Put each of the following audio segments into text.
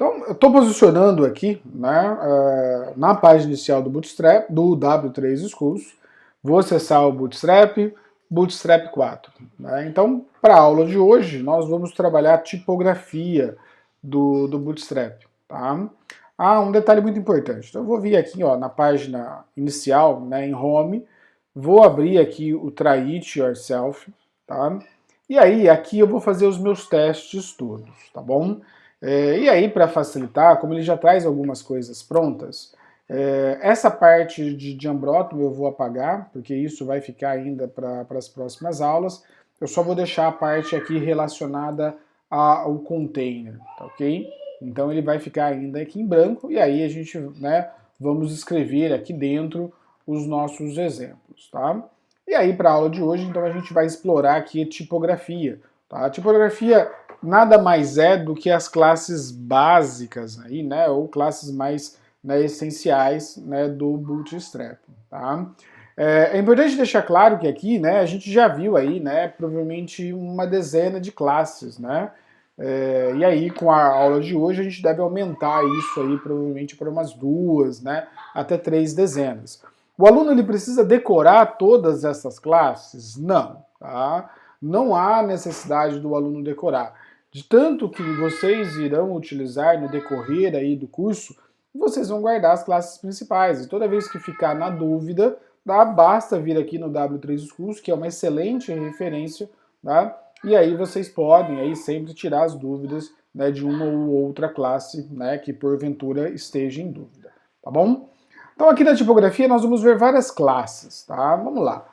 Então, eu estou posicionando aqui, né, na página inicial do Bootstrap, do W3 Schools. Vou acessar o Bootstrap, Bootstrap 4. Né? Então, para a aula de hoje, nós vamos trabalhar a tipografia do Bootstrap. Tá? Um detalhe muito importante. Então, eu vou vir aqui ó, na página inicial, né, em Home, vou abrir aqui o Try It Yourself, tá? E aí, aqui eu vou fazer os meus testes todos, tá bom? E aí, para facilitar, como ele já traz algumas coisas prontas, essa parte de Jambroto eu vou apagar, porque isso vai ficar ainda para as próximas aulas. Eu só vou deixar a parte aqui relacionada ao container, tá ok? Então ele vai ficar ainda aqui em branco, e aí a gente, né, vamos escrever aqui dentro os nossos exemplos, tá? E aí, para a aula de hoje, então a gente vai explorar aqui a tipografia. Tá? A tipografia nada mais é do que as classes básicas aí, né, ou classes mais, né, essenciais, né, do Bootstrap, tá? É importante deixar claro que aqui, né, a gente já viu aí, né, provavelmente uma dezena de classes, né? E aí, com a aula de hoje, a gente deve aumentar isso aí provavelmente para umas 2, né, até 3 dezenas. O aluno ele precisa decorar todas essas classes? Não, tá? Não há necessidade do aluno decorar. De tanto que vocês irão utilizar no decorrer aí do curso, vocês vão guardar as classes principais. E toda vez que ficar na dúvida, tá? Basta vir aqui no W3 Schools, que é uma excelente referência, tá? E aí vocês podem aí sempre tirar as dúvidas, né, de uma ou outra classe, né, que porventura esteja em dúvida, tá bom? Então aqui na tipografia nós vamos ver várias classes, tá? Vamos lá.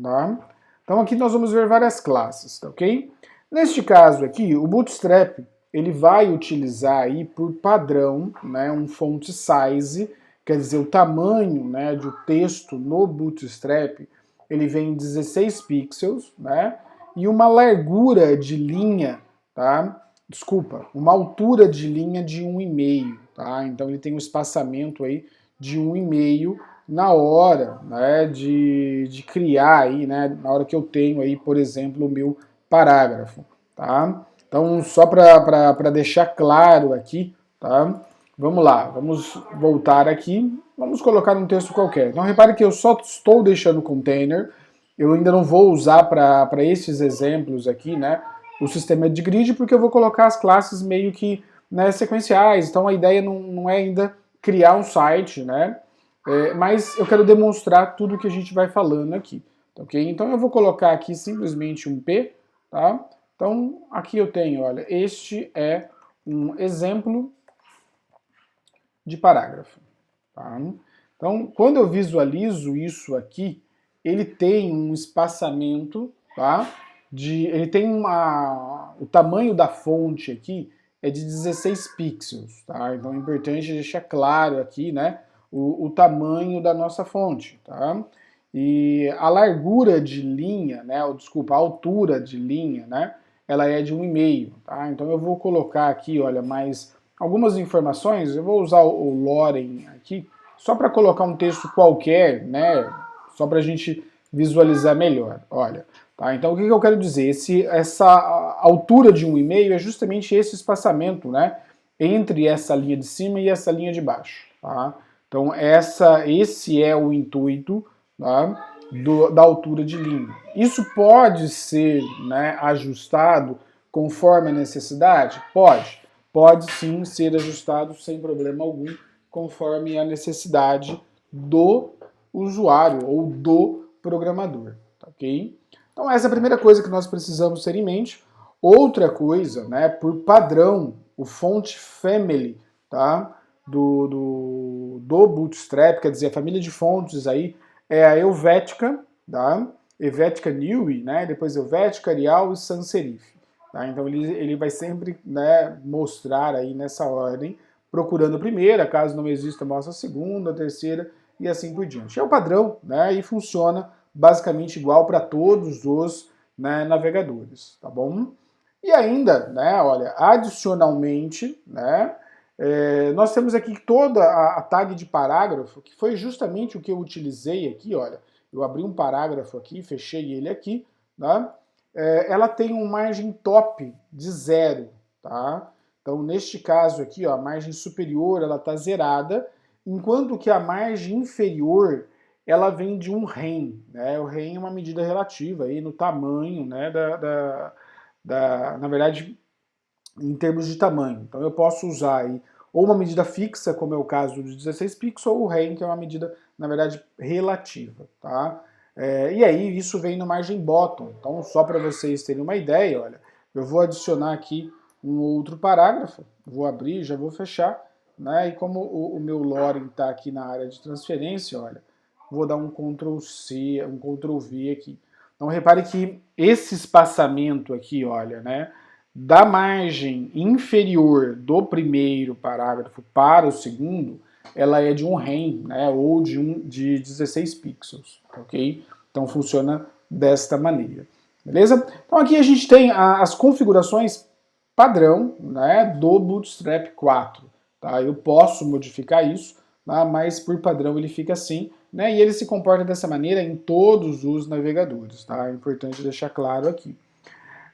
Tá? Então aqui nós vamos ver várias classes, tá ok? Neste caso aqui, o Bootstrap ele vai utilizar aí por padrão, né, um font size, quer dizer, o tamanho, né, do texto no Bootstrap, ele vem em 16 pixels, né, e uma largura de linha, tá? Desculpa, uma altura de linha de 1,5, tá? Então ele tem um espaçamento aí de 1,5 na hora, né, de criar aí, né, na hora que eu tenho aí, por exemplo, o meu parágrafo, tá? Então, só para deixar claro aqui, tá? Vamos lá, vamos voltar aqui, vamos colocar um texto qualquer. Então, repare que eu só estou deixando container, eu ainda não vou usar para esses exemplos aqui, né, o sistema de grid, porque eu vou colocar as classes meio que, né, sequenciais, então a ideia não é ainda criar um site, né, mas eu quero demonstrar tudo que a gente vai falando aqui, tá ok? Então eu vou colocar aqui simplesmente um P, tá? Então aqui eu tenho, olha, este é um exemplo de parágrafo, tá? Então quando eu visualizo isso aqui, ele tem um espaçamento, tá? Ele tem o tamanho da fonte aqui é de 16 pixels, tá? Então é importante deixar claro aqui, né, o tamanho da nossa fonte, tá? E a largura de linha, né, ou desculpa, a altura de linha, né, ela é de 1,5, tá? Então eu vou colocar aqui, olha, mais algumas informações, eu vou usar o Loren aqui, só para colocar um texto qualquer, né, só para a gente visualizar melhor, olha. Tá? Então o que eu quero dizer? Essa altura de 1,5 é justamente esse espaçamento, né, entre essa linha de cima e essa linha de baixo. Tá? Então esse é o intuito, tá, da altura de linha. Isso pode ser, né, ajustado conforme a necessidade? Pode. Pode sim ser ajustado sem problema algum, conforme a necessidade do usuário ou do programador. Tá ok? Então essa é a primeira coisa que nós precisamos ter em mente. Outra coisa, né, por padrão, o font family, tá, do Bootstrap, quer dizer, a família de fontes aí é a Helvetica, tá? Helvetica Neue, né, depois Helvetica, Arial e Sans Serif. Tá? Então ele vai sempre, né, mostrar aí nessa ordem, procurando a primeira, caso não exista, mostra a segunda, a terceira e assim por diante. É o padrão, né, e funciona basicamente igual para todos os, né, navegadores, tá bom? E ainda, né, olha, adicionalmente, né, nós temos aqui toda a tag de parágrafo, que foi justamente o que eu utilizei aqui, olha, eu abri um parágrafo aqui, fechei ele aqui, tá? ela tem um margem top de 0, tá? Então, neste caso aqui, ó, a margem superior ela está zerada, enquanto que a margem inferior ela vem de um REM, né? O REM é uma medida relativa aí no tamanho, né, na verdade, em termos de tamanho. Então eu posso usar aí ou uma medida fixa, como é o caso de 16 pixels, ou o REM, que é uma medida, na verdade, relativa, tá? E aí isso vem no margem bottom. Então, só para vocês terem uma ideia, olha, eu vou adicionar aqui um outro parágrafo, vou abrir, já vou fechar, né? E como o meu Loren está aqui na área de transferência, olha, vou dar um Ctrl C, um Ctrl V aqui. Então repare que esse espaçamento aqui, olha, né, da margem inferior do primeiro parágrafo para o segundo, ela é de um REM, né, ou de 16 pixels, ok? Então funciona desta maneira, beleza? Então aqui a gente tem as configurações padrão, né, do Bootstrap 4, tá? Eu posso modificar isso, tá? Mas por padrão ele fica assim, né, e ele se comporta dessa maneira em todos os navegadores, tá? É importante deixar claro aqui.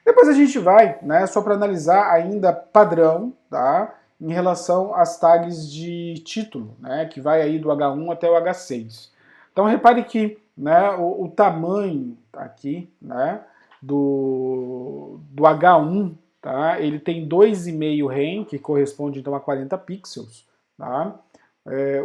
Depois a gente vai, né, só para analisar ainda padrão, tá, em relação às tags de título, né, que vai aí do H1 até o H6. Então repare que, né, o tamanho tá aqui, né, do H1, tá, ele tem 2,5 REM, que corresponde então a 40 pixels, tá?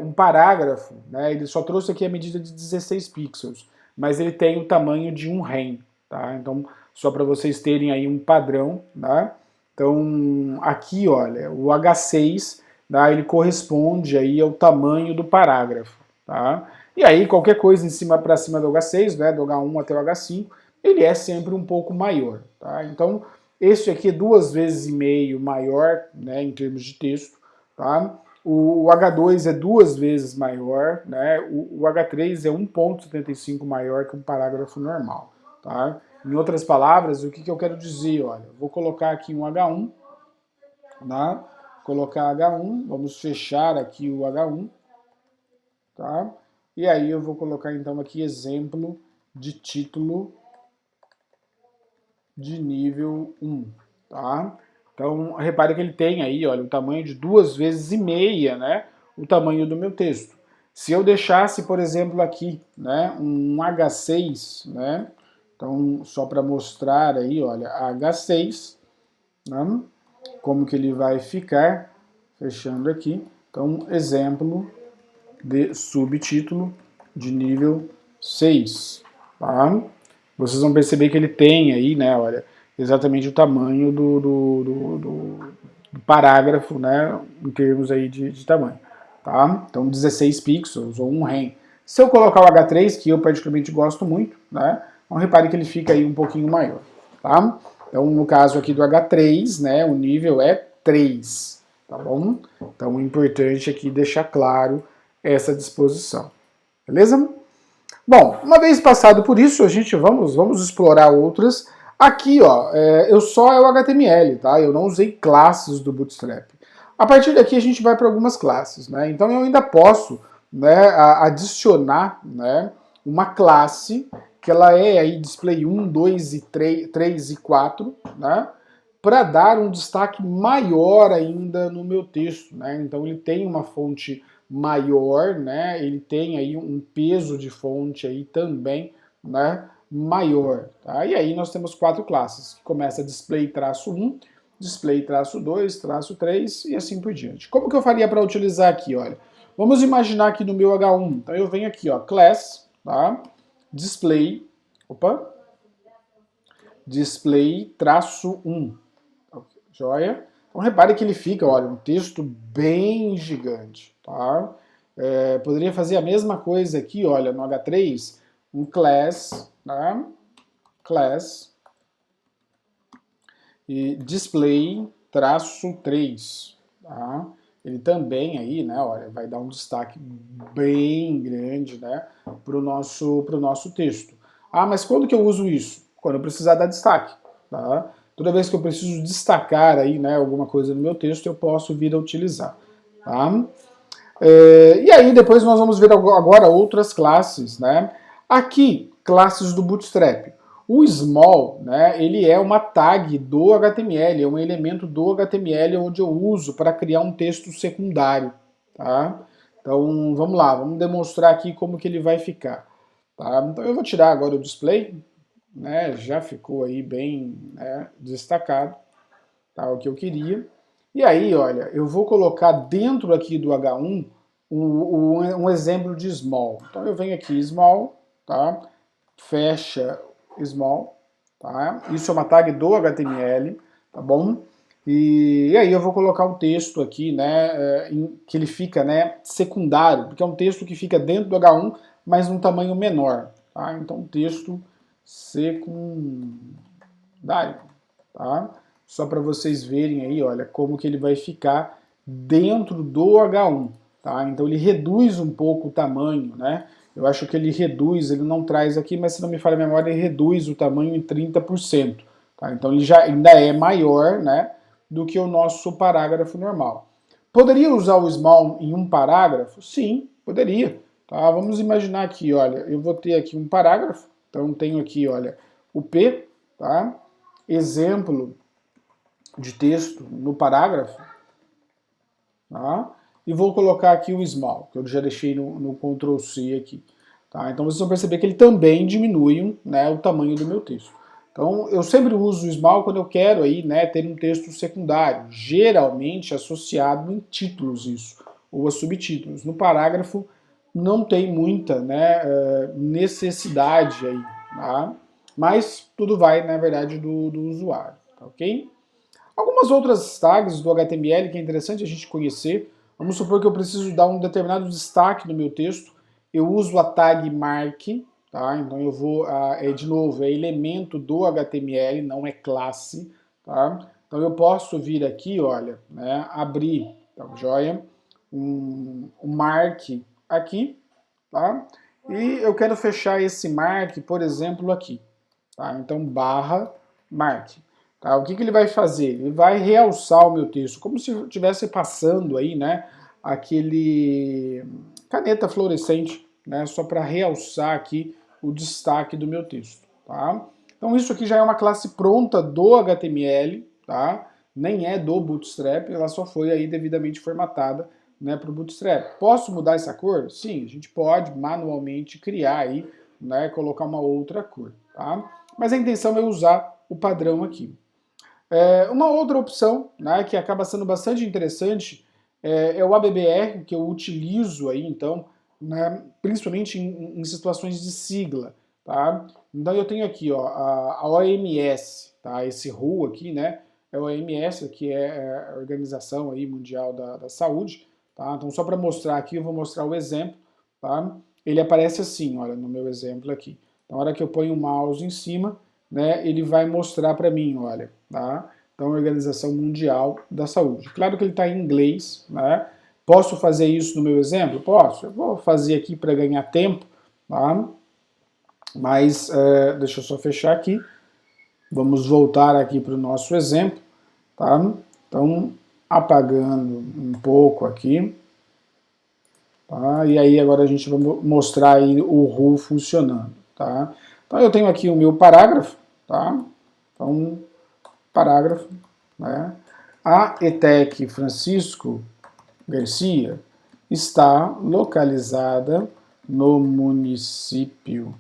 Um parágrafo, né, ele só trouxe aqui a medida de 16 pixels, mas ele tem o tamanho de 1 REM, tá? Então só para vocês terem aí um padrão, né? Então, aqui, olha, o H6, tá? Ele corresponde aí ao tamanho do parágrafo, tá? E aí, qualquer coisa em cima para cima do H6, né, do H1 até o H5, ele é sempre um pouco maior, tá? Então, esse aqui é 2,5 vezes maior, né, em termos de texto, tá? O H2 é 2 vezes maior, né? O H3 é 1,75 maior que um parágrafo normal, tá? Em outras palavras, o que eu quero dizer? Olha, vou colocar aqui um H1, tá? Colocar H1, vamos fechar aqui o H1, tá? E aí eu vou colocar então aqui exemplo de título de nível 1, tá? Então, repare que ele tem aí, olha, o tamanho de 2,5 vezes, né, o tamanho do meu texto. Se eu deixasse, por exemplo, aqui, né, um H6, né, então, só para mostrar aí, olha, H6, né, como que ele vai ficar, fechando aqui. Então, exemplo de subtítulo de nível 6, tá? Vocês vão perceber que ele tem aí, né, olha, exatamente o tamanho do parágrafo, né, em termos aí de tamanho, tá? Então 16 pixels ou 1 REM. Se eu colocar o H3, que eu particularmente gosto muito, né, então repare que ele fica aí um pouquinho maior, tá? Então no caso aqui do H3, né, o nível é 3, tá bom? Então é importante aqui deixar claro essa disposição, beleza? Bom, uma vez passado por isso, a gente vamos explorar outras. Aqui, ó, eu só é o HTML, tá? Eu não usei classes do Bootstrap. A partir daqui a gente vai para algumas classes, né? Então eu ainda posso, né, adicionar, né, uma classe que ela é aí display 1, 2 e 3 e 4, né? Para dar um destaque maior ainda no meu texto, né? Então ele tem uma fonte maior, né? Ele tem aí um peso de fonte aí também, né? Maior, tá? E aí nós temos 4 classes, que começa display-1, display-2, -3 e assim por diante. Como que eu faria para utilizar aqui, olha? Vamos imaginar aqui no meu H1, então eu venho aqui, ó, class, tá? Display, opa, display-1, joia? Então repare que ele fica, olha, um texto bem gigante, tá? Poderia fazer a mesma coisa aqui, olha, no H3, um class, tá? Class e display-3, tá? Ele também aí, né, olha, vai dar um destaque bem grande, né, pro nosso texto. Ah, mas quando que eu uso isso? Quando eu precisar dar destaque, tá? Toda vez que eu preciso destacar aí, né, alguma coisa no meu texto, eu posso vir a utilizar, tá? E aí depois nós vamos ver agora outras classes, né? Aqui, classes do Bootstrap. O small, né, ele é uma tag do HTML, é um elemento do HTML onde eu uso para criar um texto secundário, tá? Então, vamos lá, vamos demonstrar aqui como que ele vai ficar, tá? Então, eu vou tirar agora o display, né, já ficou aí bem, né, destacado, tá, o que eu queria. E aí, olha, eu vou colocar dentro aqui do H1 um exemplo de small. Então, eu venho aqui, small, tá? Fecha small, tá? Isso é uma tag do HTML, tá bom? E aí eu vou colocar um texto aqui, né, que ele fica, né, secundário, porque é um texto que fica dentro do H1, mas num tamanho menor, tá? Então, texto secundário, tá? Só para vocês verem aí, olha, como que ele vai ficar dentro do H1, tá? Então ele reduz um pouco o tamanho, né? Eu acho que ele reduz, ele não traz aqui, mas se não me falha a memória, ele reduz o tamanho em 30%, tá? Então ele já ainda é maior, né, do que o nosso parágrafo normal. Poderia usar o small em um parágrafo? Sim, poderia. Tá? Vamos imaginar aqui, olha, eu vou ter aqui um parágrafo, então tenho aqui, olha, o P, tá? Exemplo de texto no parágrafo, tá? E vou colocar aqui o small, que eu já deixei no Ctrl C aqui. Tá? Então vocês vão perceber que ele também diminui, né, o tamanho do meu texto. Então eu sempre uso o small quando eu quero aí, né, ter um texto secundário, geralmente associado em títulos isso, ou a subtítulos. No parágrafo não tem muita, né, necessidade aí, tá? Mas tudo vai, na verdade, do usuário, tá ok? Algumas outras tags do HTML que é interessante a gente conhecer. Vamos supor que eu preciso dar um determinado destaque no meu texto. Eu uso a tag mark, tá? Então eu vou, de novo, é elemento do HTML, não é classe, tá? Então eu posso vir aqui, olha, né, abrir, tá, joia, um mark aqui, tá? E eu quero fechar esse mark, por exemplo, aqui, tá? Então barra mark. Tá, o que ele vai fazer? Ele vai realçar o meu texto, como se estivesse passando aí, né, aquele caneta fluorescente, né, só para realçar aqui o destaque do meu texto, tá? Então isso aqui já é uma classe pronta do HTML, tá? Nem é do Bootstrap, ela só foi aí devidamente formatada, né, para o Bootstrap. Posso mudar essa cor? Sim, a gente pode manualmente criar aí, né, colocar uma outra cor, tá? Mas a intenção é usar o padrão aqui. Uma outra opção, né, que acaba sendo bastante interessante é o ABBR, que eu utilizo aí, então, né, principalmente em situações de sigla, tá? Então eu tenho aqui, ó, a OMS, tá? Esse RU aqui, né, é a OMS, que é a Organização aí Mundial da Saúde, tá? Então só para mostrar aqui, eu vou mostrar o exemplo, tá? Ele aparece assim, olha, no meu exemplo aqui. Na hora que eu ponho o mouse em cima, né, ele vai mostrar para mim, olha, tá? Então, a Organização Mundial da Saúde. Claro que ele está em inglês, né? Posso fazer isso no meu exemplo? Posso. Eu vou fazer aqui para ganhar tempo, tá? Mas, deixa eu só fechar aqui. Vamos voltar aqui para o nosso exemplo, tá? Então, apagando um pouco aqui, tá? E aí agora a gente vai mostrar aí o RU funcionando, tá? Então, eu tenho aqui o meu parágrafo, tá? Então, parágrafo, né? A ETEC Francisco Garcia está localizada no município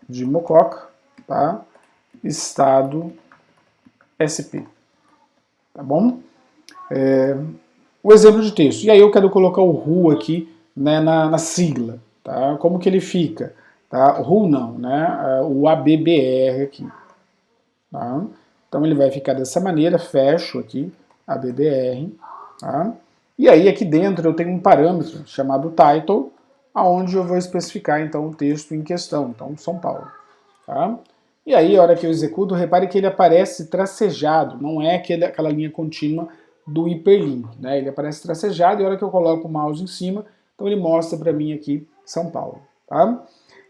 de Mococa, tá? Estado SP, tá bom? O exemplo de texto. E aí eu quero colocar o RU aqui, né, na sigla, tá? Como que ele fica? Tá? RU não, né? O ABBR aqui, tá? Então ele vai ficar dessa maneira, fecho aqui a BBR, tá? E aí aqui dentro eu tenho um parâmetro chamado title, aonde eu vou especificar então o texto em questão, então São Paulo, tá? E aí a hora que eu executo, repare que ele aparece tracejado, não é aquela linha contínua do hiperlink, né? Ele aparece tracejado e a hora que eu coloco o mouse em cima, então ele mostra para mim aqui São Paulo, tá?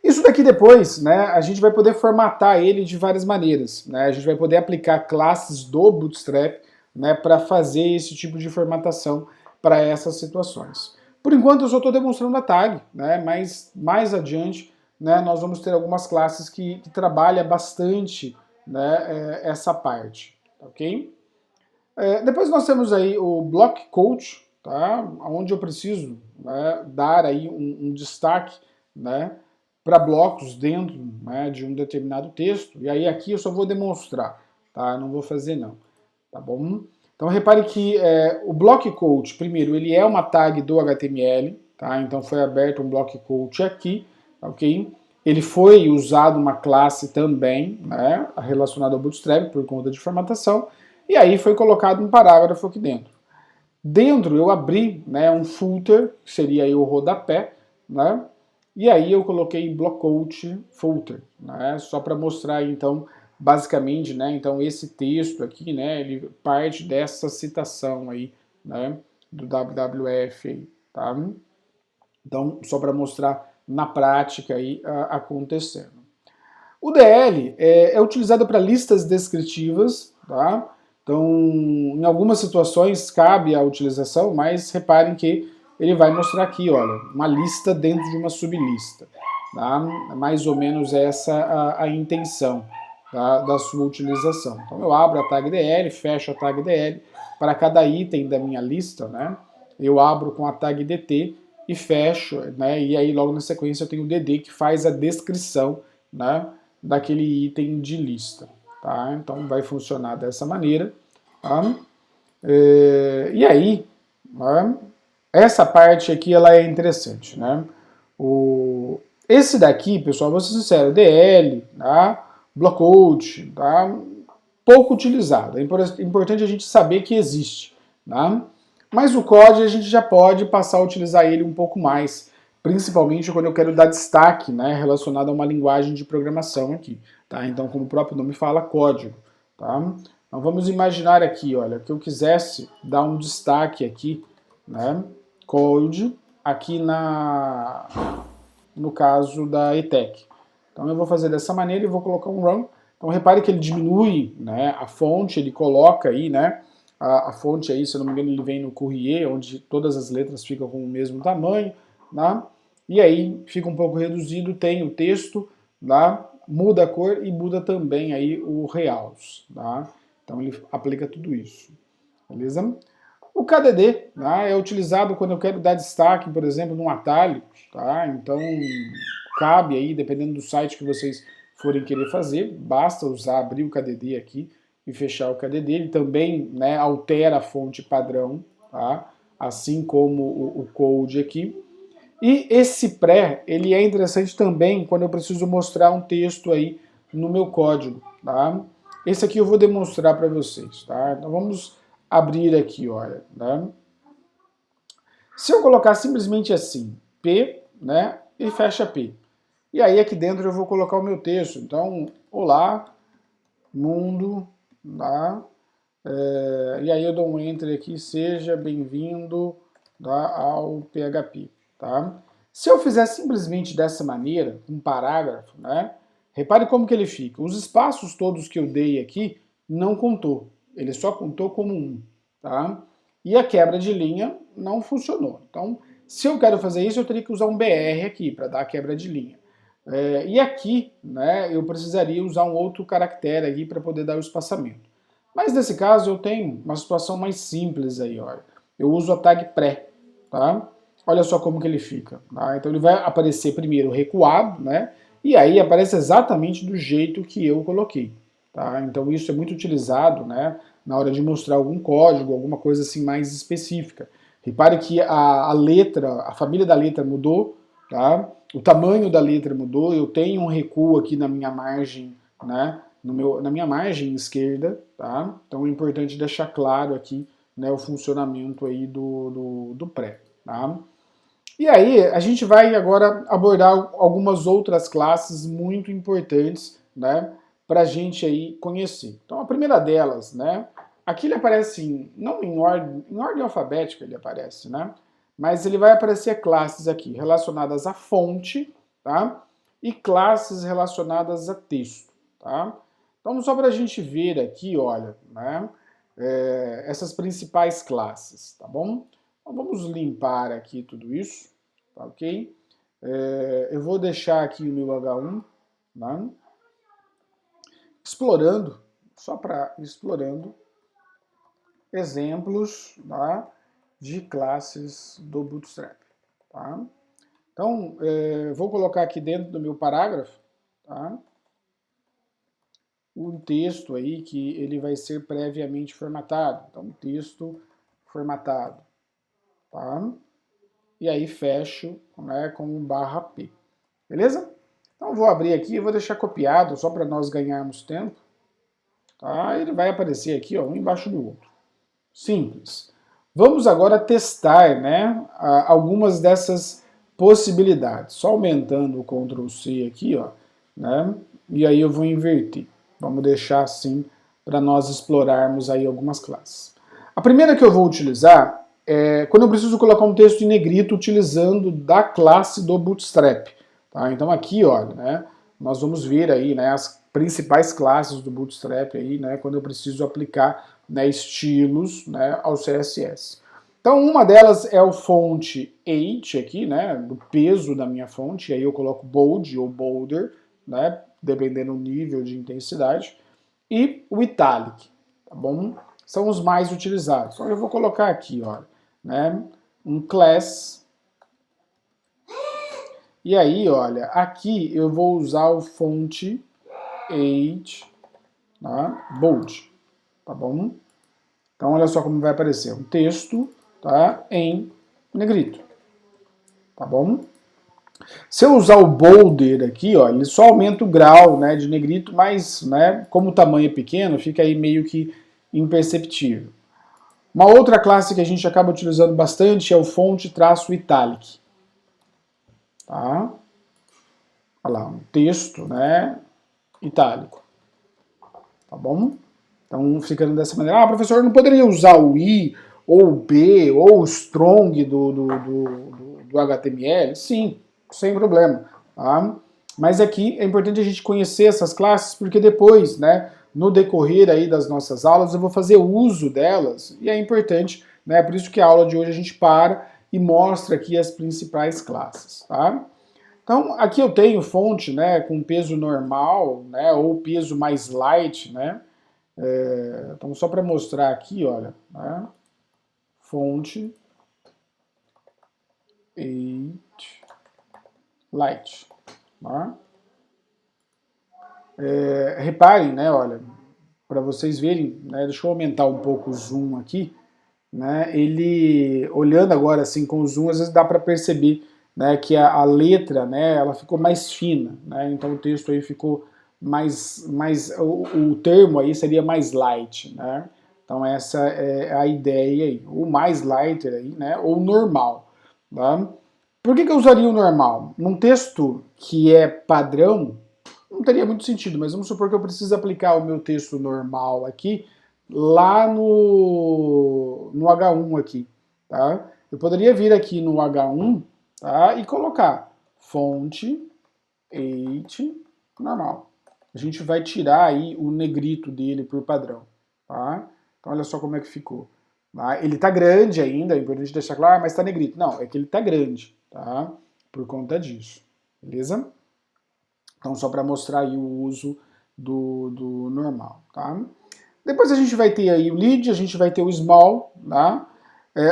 Isso daqui depois, né, a gente vai poder formatar ele de várias maneiras, né? A gente vai poder aplicar classes do Bootstrap, né, para fazer esse tipo de formatação para essas situações. Por enquanto eu só estou demonstrando a tag, né, mas mais adiante né, nós vamos ter algumas classes que trabalham bastante, né, essa parte, ok? Depois nós temos aí o Block Code, tá? Onde eu preciso, né, dar aí um destaque, né, para blocos dentro, né, de um determinado texto. E aí aqui eu só vou demonstrar, tá? Eu não vou fazer não, tá bom? Então repare que o Block Code, primeiro, ele é uma tag do HTML, tá? Então foi aberto um Block Code aqui, ok? Ele foi usado uma classe também, né, relacionada ao Bootstrap por conta de formatação, e aí foi colocado um parágrafo aqui dentro. Dentro eu abri, né, um footer, que seria aí o rodapé, né, e aí eu coloquei blockquote footer, né, só para mostrar então basicamente, né, então esse texto aqui, né, ele parte dessa citação aí, né, do WWF, tá? Então só para mostrar na prática aí acontecendo. O DL é utilizado para listas descritivas, tá? Então, em algumas situações cabe a utilização, mas reparem que ele vai mostrar aqui, olha, uma lista dentro de uma sublista. Tá? Mais ou menos essa a intenção, tá, da sua utilização. Então eu abro a tag DL, fecho a tag DL, para cada item da minha lista, né? Eu abro com a tag DT e fecho, né? E aí logo na sequência eu tenho o DD que faz a descrição, né, daquele item de lista. Tá? Então vai funcionar dessa maneira. Tá? E aí, né, essa parte aqui ela é interessante. Né? Esse daqui, pessoal, vou ser sincero, DL, tá? Blockout, tá? Pouco utilizado. É importante a gente saber que existe. Tá? Mas o COD a gente já pode passar a utilizar ele um pouco mais, principalmente quando eu quero dar destaque, né, relacionado a uma linguagem de programação aqui. Tá? Então, como o próprio nome fala, código. Tá? Então vamos imaginar aqui, olha, que eu quisesse dar um destaque aqui, né, code, aqui no caso da ETEC. Então eu vou fazer dessa maneira e vou colocar um run. Então repare que ele diminui, né, a fonte, ele coloca aí, né, a fonte aí, se eu não me engano, ele vem no Courrier, onde todas as letras ficam com o mesmo tamanho, né, e aí fica um pouco reduzido, tem o texto, tá, muda a cor e muda também aí o realce, tá? Então ele aplica tudo isso, beleza? O KDD, né, é utilizado quando eu quero dar destaque, por exemplo, num atalho, tá? Então cabe aí, dependendo do site que vocês forem querer fazer, basta usar, abrir o KDD aqui e fechar o KDD. Ele também, né, altera a fonte padrão, tá? Assim como o code aqui. E esse pré, ele é interessante também quando eu preciso mostrar um texto aí no meu código, tá? Esse aqui eu vou demonstrar para vocês, tá? Então vamos abrir aqui, olha, né? Se eu colocar simplesmente assim, P, né, e fecha P. E aí aqui dentro eu vou colocar o meu texto. Então, olá, mundo, tá? E aí eu dou um enter aqui, seja bem-vindo, tá, ao PHP, tá? Se eu fizer simplesmente dessa maneira, um parágrafo, né? Repare como que ele fica. Os espaços todos que eu dei aqui não contou. Ele só contou como um, tá? E a quebra de linha não funcionou. Então, se eu quero fazer isso, eu teria que usar um BR aqui para dar a quebra de linha. E aqui, né, eu precisaria usar um outro caractere aqui para poder dar o espaçamento. Mas nesse caso eu tenho uma situação mais simples aí, olha. Eu uso a tag pré, tá? Olha só como que ele fica, tá? Então ele vai aparecer primeiro recuado, né? E aí aparece exatamente do jeito que eu coloquei, tá? Então isso é muito utilizado, né, na hora de mostrar algum código, alguma coisa assim mais específica. Repare que a letra, a família da letra mudou, tá? O tamanho da letra mudou, eu tenho um recuo aqui na minha margem, né, na minha margem esquerda, tá? Então é importante deixar claro aqui, né, o funcionamento aí do pré, tá? E aí a gente vai agora abordar algumas outras classes muito importantes, né, para a gente aí conhecer. Então a primeira delas, né, aqui ele aparece não em ordem alfabética ele aparece, né, mas ele vai aparecer classes aqui relacionadas à fonte, tá, e classes relacionadas a texto, tá. Então só para a gente ver aqui, olha, né, essas principais classes, tá bom? Então vamos limpar aqui tudo isso, tá ok? Eu vou deixar aqui o meu H1, né? Explorando, só para explorando exemplos, tá, de classes do Bootstrap. Tá? Então, vou colocar aqui dentro do meu parágrafo, tá, um texto aí que ele vai ser previamente formatado. Então, texto formatado. Tá? E aí fecho, né, com um /p. Beleza? Então, vou abrir aqui e vou deixar copiado só para nós ganharmos tempo. Tá? Ele vai aparecer aqui, ó, um embaixo do outro. Simples. Vamos agora testar, né, algumas dessas possibilidades. Só aumentando o Ctrl C aqui, ó, né, e aí eu vou inverter. Vamos deixar assim para nós explorarmos aí algumas classes. A primeira que eu vou utilizar é quando eu preciso colocar um texto em negrito utilizando da classe do Bootstrap. Tá? Então aqui, olha, né, nós vamos ver aí, né, as principais classes do Bootstrap aí, né, quando eu preciso aplicar, né, estilos, né, ao CSS. Então uma delas é o font H aqui, né, do peso da minha fonte, aí eu coloco bold ou bolder, né, dependendo do nível de intensidade, e o italic, tá bom? São os mais utilizados. Então eu vou colocar aqui, ó, né, um class. E aí, olha, aqui eu vou usar o font H, tá? Bold, tá bom? Então olha só como vai aparecer um texto, tá, em negrito, tá bom? Se eu usar o bolder aqui, ó, ele só aumenta o grau, né, de negrito, mas, né, como o tamanho é pequeno, fica aí meio que imperceptível. Uma outra classe que a gente acaba utilizando bastante é o font-italic, tá? Olha lá, um texto, né, itálico, tá bom? Então, ficando dessa maneira, professor, eu não poderia usar o I, ou o B, ou o strong do HTML? Sim, sem problema. Tá? Mas aqui é importante a gente conhecer essas classes, porque depois, né, no decorrer aí das nossas aulas, eu vou fazer uso delas, e é importante, né, por isso que a aula de hoje a gente para e mostra aqui as principais classes. Tá? Então, aqui eu tenho fonte, né, com peso normal, né, ou peso mais light, né, então, só para mostrar aqui, olha, né? Fonte 8 light. Tá? Reparem, né, olha, para vocês verem, né, deixa eu aumentar um pouco o zoom aqui, né, ele, olhando agora assim com o zoom, às vezes dá para perceber, né, que a letra, né, ela ficou mais fina, né, então o texto aí ficou o termo aí seria mais light, né, então essa é a ideia aí, o mais lighter aí, né, ou normal, tá? Por que eu usaria o normal? Num texto que é padrão, não teria muito sentido, mas vamos supor que eu preciso aplicar o meu texto normal aqui, lá no H1 aqui, tá? Eu poderia vir aqui no H1, tá? E colocar fonte 8 normal. A gente vai tirar aí o negrito dele por padrão, tá? Então olha só como é que ficou. Tá? Ele tá grande ainda, é importante deixar claro, mas tá negrito. Não, é que ele tá grande, tá? Por conta disso, beleza? Então só para mostrar aí o uso do normal, tá? Depois a gente vai ter aí o lead, a gente vai ter o small, tá?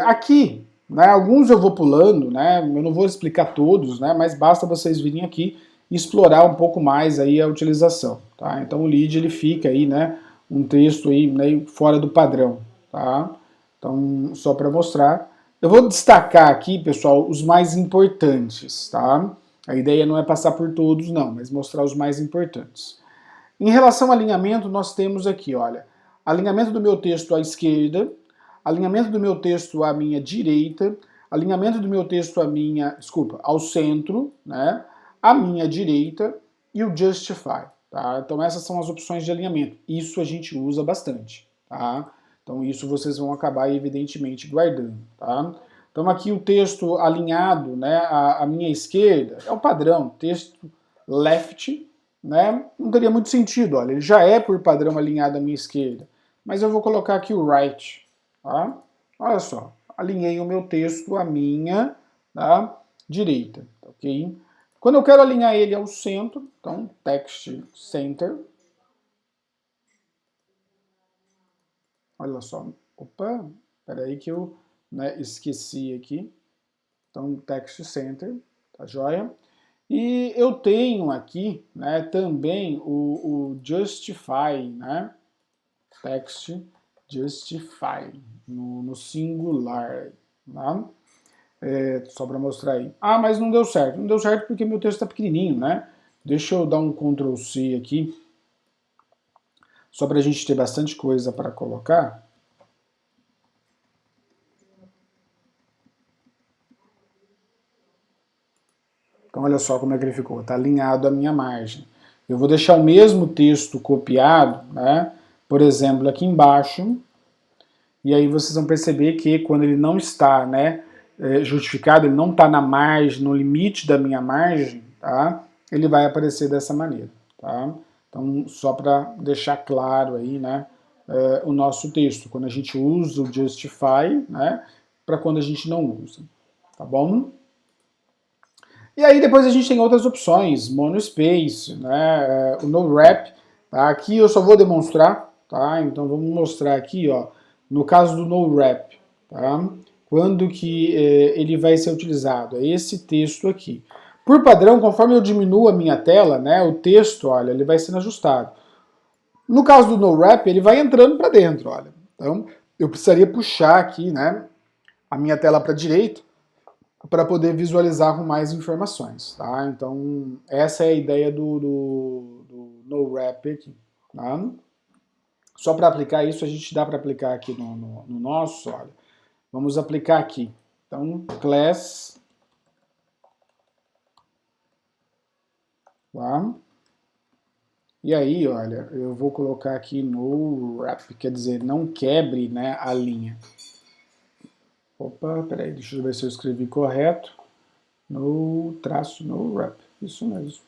Aqui, né, alguns eu vou pulando, né, eu não vou explicar todos, né, mas basta vocês virem aqui e explorar um pouco mais aí a utilização, tá? Então o lead ele fica aí, né, um texto aí meio fora do padrão, tá? Então só para mostrar, eu vou destacar aqui, pessoal, os mais importantes, tá? A ideia não é passar por todos, não, mas mostrar os mais importantes. Em relação ao alinhamento, nós temos aqui, olha, alinhamento do meu texto à esquerda, alinhamento do meu texto à minha direita, alinhamento do meu texto ao centro, né, à minha direita e o justify, tá? Então essas são as opções de alinhamento. Isso a gente usa bastante, tá? Então isso vocês vão acabar evidentemente guardando, tá? Então aqui o texto alinhado, né, à minha esquerda é o padrão, texto left, né? Não teria muito sentido, olha, ele já é por padrão alinhado à minha esquerda, mas eu vou colocar aqui o right, tá? Olha só, alinhei o meu texto à minha, tá, direita, ok? Quando eu quero alinhar ele ao centro, então text center. Olha só, opa, peraí que eu, né, esqueci aqui. Então text center, tá joia? E eu tenho aqui, né, também o justify, né? Text justify no singular, tá? Só para mostrar aí. Ah, mas não deu certo. Não deu certo porque meu texto está pequenininho, né? Deixa eu dar um Ctrl C aqui, só para a gente ter bastante coisa para colocar. Então olha só como é que ele ficou. Está alinhado à minha margem. Eu vou deixar o mesmo texto copiado, né? Por exemplo, aqui embaixo. E aí vocês vão perceber que quando ele não está, né, justificado, ele não está na margem, no limite da minha margem, tá? Ele vai aparecer dessa maneira, tá? Então, só para deixar claro aí, né, o nosso texto, quando a gente usa o justify, né, para quando a gente não usa, tá bom? E aí depois a gente tem outras opções, monospace, né, o no wrap, tá? Aqui eu só vou demonstrar, tá? Então vamos mostrar aqui, ó, no caso do no wrap, tá? Quando que ele vai ser utilizado? É esse texto aqui. Por padrão, conforme eu diminuo a minha tela, né, o texto, olha, ele vai sendo ajustado. No caso do no wrap, ele vai entrando para dentro, olha. Então eu precisaria puxar aqui, né, a minha tela para a direita, para poder visualizar com mais informações, tá? Então, essa é a ideia do no wrap aqui, tá? Só para aplicar isso, a gente dá para aplicar aqui no nosso, olha. Vamos aplicar aqui. Então, class, tá? E aí, olha, eu vou colocar aqui no wrap, quer dizer, não quebre, né, a linha. Opa, peraí, deixa eu ver se eu escrevi correto. No traço, no wrap, isso mesmo.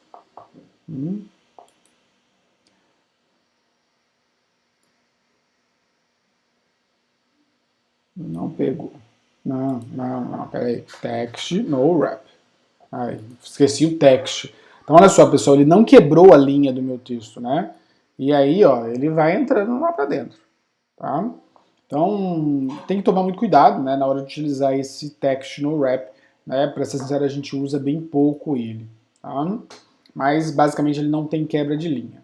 Não pegou. Não, peraí. Text, no wrap. Aí, esqueci o text. Então, olha só, pessoal, ele não quebrou a linha do meu texto, né? E aí, ó, ele vai entrando lá para dentro, tá? Então, tem que tomar muito cuidado, né, na hora de utilizar esse text no wrap, né? Para ser sincero, a gente usa bem pouco ele, tá? Mas, basicamente, ele não tem quebra de linha.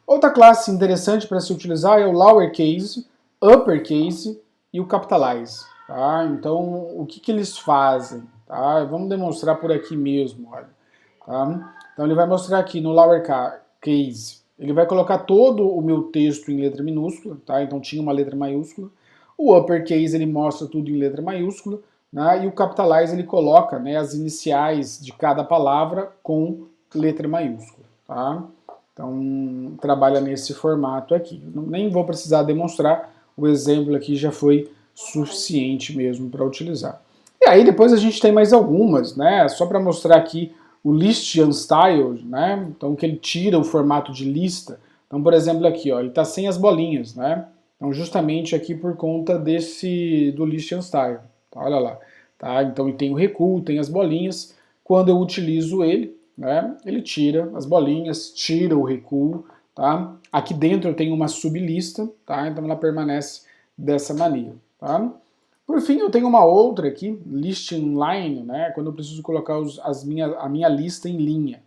Outra classe interessante para se utilizar é o lowercase, uppercase e o capitalize. Tá? Então, o que eles fazem? Tá? Vamos demonstrar por aqui mesmo. Olha, tá? Então, ele vai mostrar aqui no lowercase. Ele vai colocar todo o meu texto em letra minúscula. Tá? Então, tinha uma letra maiúscula. O uppercase ele mostra tudo em letra maiúscula. Né? E o capitalize ele coloca, né, as iniciais de cada palavra com letra maiúscula. Tá? Então, trabalha nesse formato aqui. Nem vou precisar demonstrar, o exemplo aqui já foi suficiente mesmo para utilizar. E aí depois a gente tem mais algumas, né? Só para mostrar aqui o list unstyled, né? Então que ele tira o formato de lista. Então, por exemplo, aqui, ó, ele está sem as bolinhas, né? Então, justamente aqui por conta desse do list unstyled. Tá? Olha lá, tá? Então, ele tem o recuo, tem as bolinhas. Quando eu utilizo ele, né, ele tira as bolinhas, tira o recuo, tá? Aqui dentro eu tenho uma sublista, tá? Então ela permanece dessa maneira, tá? Por fim, eu tenho uma outra aqui, list inline, né? Quando eu preciso colocar a minha lista em linha.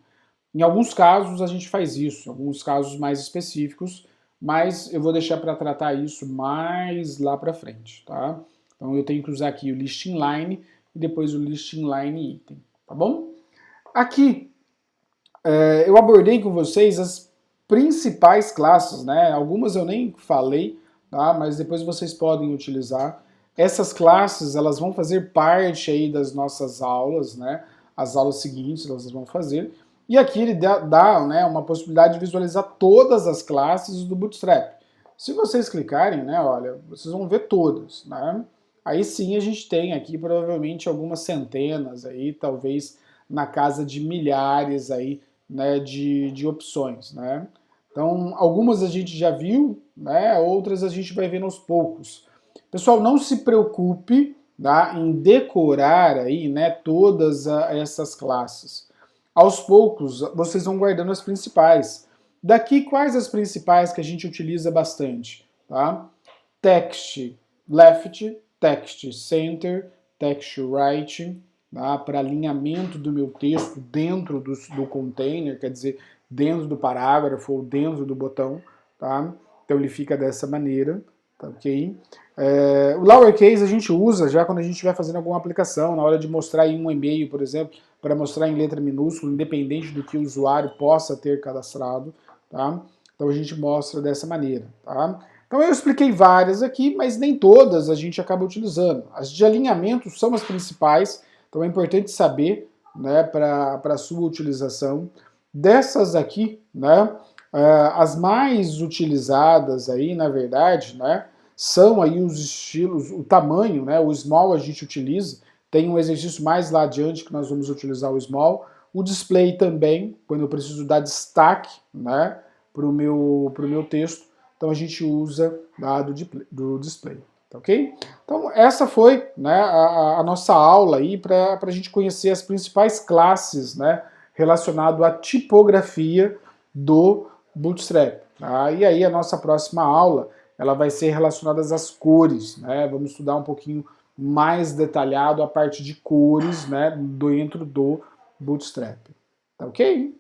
Em alguns casos a gente faz isso, em alguns casos mais específicos, mas eu vou deixar para tratar isso mais lá para frente, tá? Então eu tenho que usar aqui o list inline e depois o list inline item, tá bom? Aqui eu abordei com vocês as principais classes, né? Algumas eu nem falei, tá? Mas depois vocês podem utilizar. Essas classes, elas vão fazer parte aí das nossas aulas, né? As aulas seguintes elas vão fazer. E aqui ele dá, né, uma possibilidade de visualizar todas as classes do Bootstrap. Se vocês clicarem, né, olha, vocês vão ver todas, né? Aí sim a gente tem aqui provavelmente algumas centenas aí, talvez na casa de milhares aí, né, de opções, né? Então, algumas a gente já viu, né, outras a gente vai vendo aos poucos. Pessoal, não se preocupe, tá, em decorar aí, né, todas essas classes. Aos poucos, vocês vão guardando as principais. Daqui, quais as principais que a gente utiliza bastante? Tá? Text left, text center, text right, tá? Para alinhamento do meu texto dentro do container, quer dizer, dentro do parágrafo ou dentro do botão. Tá? Então ele fica dessa maneira. Tá, ok? O lowercase a gente usa já quando a gente estiver fazendo alguma aplicação, na hora de mostrar em um e-mail, por exemplo, para mostrar em letra minúscula, independente do que o usuário possa ter cadastrado. Tá? Então a gente mostra dessa maneira. Tá? Então eu expliquei várias aqui, mas nem todas a gente acaba utilizando. As de alinhamento são as principais, então é importante saber, né, para a sua utilização. Dessas aqui, né, as mais utilizadas aí, na verdade, né, são aí os estilos, o tamanho, né, o small a gente utiliza, tem um exercício mais lá adiante que nós vamos utilizar o small, o display também, quando eu preciso dar destaque, né, para o meu texto, então a gente usa lá do display, tá ok? Então essa foi, né, a nossa aula aí para a gente conhecer as principais classes, né, relacionado à tipografia do Bootstrap. Tá? E aí a nossa próxima aula ela vai ser relacionada às cores, né? Vamos estudar um pouquinho mais detalhado a parte de cores, né, dentro do Bootstrap. Tá ok?